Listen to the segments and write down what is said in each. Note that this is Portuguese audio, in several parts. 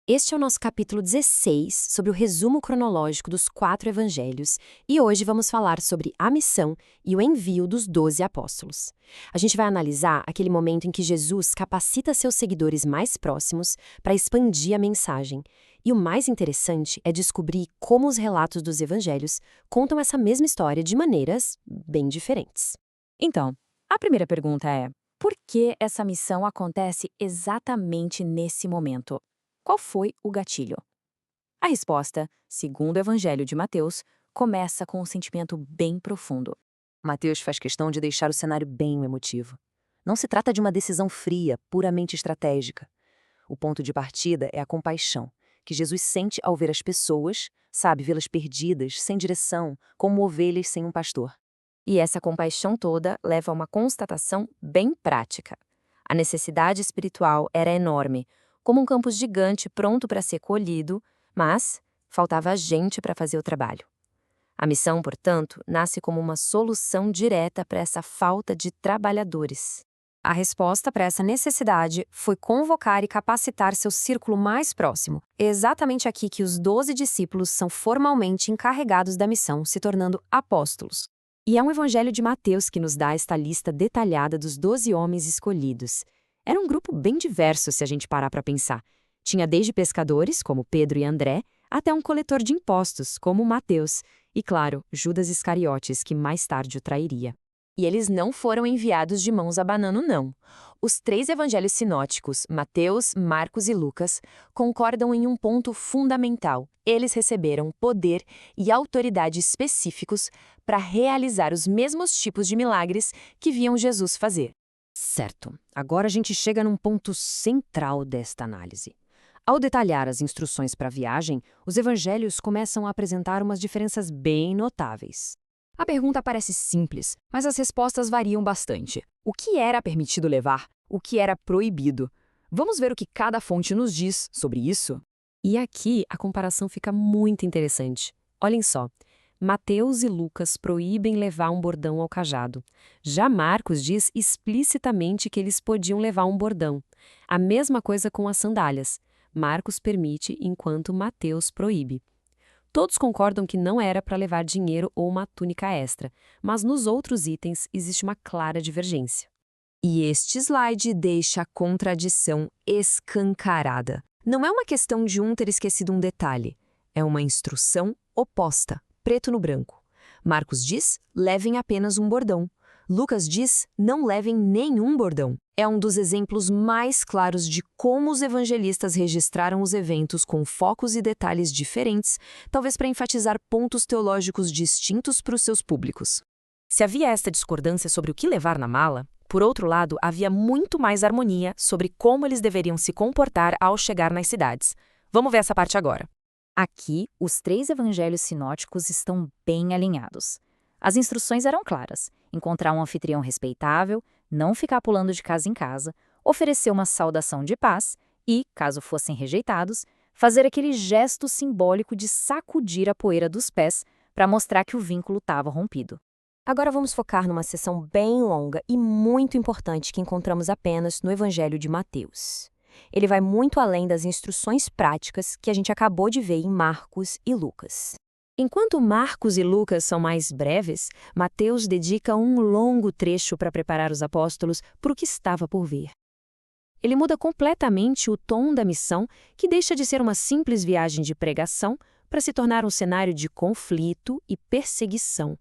Este é o nosso capítulo 16, sobre o resumo cronológico dos 4 evangelhos, e hoje vamos falar sobre a missão e o envio dos 12 apóstolos. A gente vai analisar aquele momento em que Jesus capacita seus seguidores mais próximos para expandir a mensagem. E o mais interessante é descobrir como os relatos dos evangelhos contam essa mesma história de maneiras bem diferentes. Então, a primeira pergunta é: por que essa missão acontece exatamente nesse momento? Qual foi o gatilho? A resposta, segundo o Evangelho de Mateus, começa com um sentimento bem profundo. Mateus faz questão de deixar o cenário bem emotivo. Não se trata de uma decisão fria, puramente estratégica. O ponto de partida é a compaixão, que Jesus sente ao ver as pessoas, vê-las perdidas, sem direção, como ovelhas sem um pastor. E essa compaixão toda leva a uma constatação bem prática. A necessidade espiritual era enorme, como um campo gigante pronto para ser colhido, mas faltava gente para fazer o trabalho. A missão, portanto, nasce como uma solução direta para essa falta de trabalhadores. A resposta para essa necessidade foi convocar e capacitar seu círculo mais próximo. É exatamente aqui que os 12 discípulos são formalmente encarregados da missão, se tornando apóstolos. E é um evangelho de Mateus que nos dá esta lista detalhada dos 12 homens escolhidos. Era um grupo bem diverso, se a gente parar para pensar. Tinha desde pescadores, como Pedro e André, até um coletor de impostos, como Mateus, e, claro, Judas Iscariotes, que mais tarde o trairia. E eles não foram enviados de mãos abanando, não. Os 3 evangelhos sinóticos, Mateus, Marcos e Lucas, concordam em um ponto fundamental. Eles receberam poder e autoridade específicos para realizar os mesmos tipos de milagres que viam Jesus fazer. Certo. Agora a gente chega num ponto central desta análise. Ao detalhar as instruções para a viagem, os evangelhos começam a apresentar umas diferenças bem notáveis. A pergunta parece simples, mas as respostas variam bastante. O que era permitido levar? O que era proibido? Vamos ver o que cada fonte nos diz sobre isso? E aqui a comparação fica muito interessante. Olhem só. Mateus e Lucas proíbem levar um bordão ao cajado. Já Marcos diz explicitamente que eles podiam levar um bordão. A mesma coisa com as sandálias. Marcos permite, enquanto Mateus proíbe. Todos concordam que não era para levar dinheiro ou uma túnica extra, mas nos outros itens existe uma clara divergência. E este slide deixa a contradição escancarada. Não é uma questão de um ter esquecido um detalhe, é uma instrução oposta, preto no branco. Marcos diz, levem apenas um bordão. Lucas diz, não levem nenhum bordão. É um dos exemplos mais claros de como os evangelistas registraram os eventos com focos e detalhes diferentes, talvez para enfatizar pontos teológicos distintos para os seus públicos. Se havia esta discordância sobre o que levar na mala, por outro lado, havia muito mais harmonia sobre como eles deveriam se comportar ao chegar nas cidades. Vamos ver essa parte agora. Aqui, os 3 evangelhos sinóticos estão bem alinhados. As instruções eram claras: encontrar um anfitrião respeitável, não ficar pulando de casa em casa, oferecer uma saudação de paz e, caso fossem rejeitados, fazer aquele gesto simbólico de sacudir a poeira dos pés para mostrar que o vínculo estava rompido. Agora vamos focar numa seção bem longa e muito importante que encontramos apenas no Evangelho de Mateus. Ele vai muito além das instruções práticas que a gente acabou de ver em Marcos e Lucas. Enquanto Marcos e Lucas são mais breves, Mateus dedica um longo trecho para preparar os apóstolos para o que estava por vir. Ele muda completamente o tom da missão, que deixa de ser uma simples viagem de pregação para se tornar um cenário de conflito e perseguição.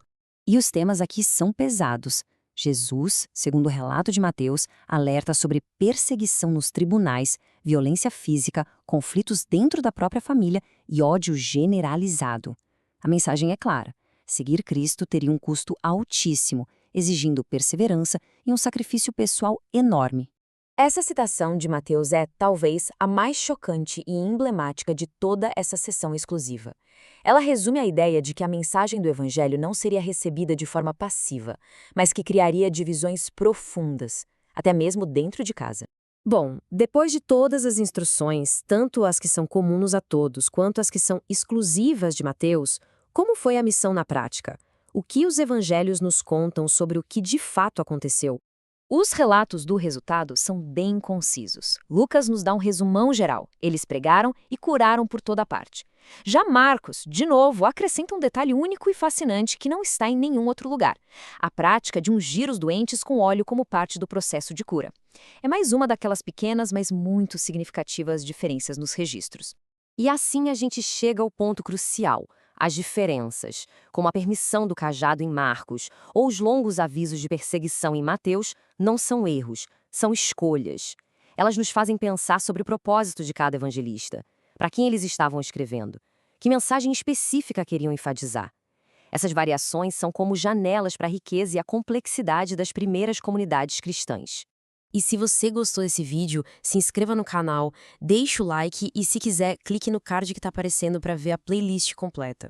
E os temas aqui são pesados. Jesus, segundo o relato de Mateus, alerta sobre perseguição nos tribunais, violência física, conflitos dentro da própria família e ódio generalizado. A mensagem é clara: seguir Cristo teria um custo altíssimo, exigindo perseverança e um sacrifício pessoal enorme. Essa citação de Mateus é, talvez, a mais chocante e emblemática de toda essa sessão exclusiva. Ela resume a ideia de que a mensagem do Evangelho não seria recebida de forma passiva, mas que criaria divisões profundas, até mesmo dentro de casa. Bom, depois de todas as instruções, tanto as que são comuns a todos quanto as que são exclusivas de Mateus, como foi a missão na prática? O que os evangelhos nos contam sobre o que de fato aconteceu? Os relatos do resultado são bem concisos. Lucas nos dá um resumão geral. Eles pregaram e curaram por toda parte. Já Marcos, de novo, acrescenta um detalhe único e fascinante que não está em nenhum outro lugar: a prática de ungir os doentes com óleo como parte do processo de cura. É mais uma daquelas pequenas, mas muito significativas diferenças nos registros. E assim a gente chega ao ponto crucial: as diferenças, como a permissão do cajado em Marcos ou os longos avisos de perseguição em Mateus, não são erros, são escolhas. Elas nos fazem pensar sobre o propósito de cada evangelista, para quem eles estavam escrevendo, que mensagem específica queriam enfatizar. Essas variações são como janelas para a riqueza e a complexidade das primeiras comunidades cristãs. E se você gostou desse vídeo, se inscreva no canal, deixe o like e, se quiser, clique no card que está aparecendo para ver a playlist completa.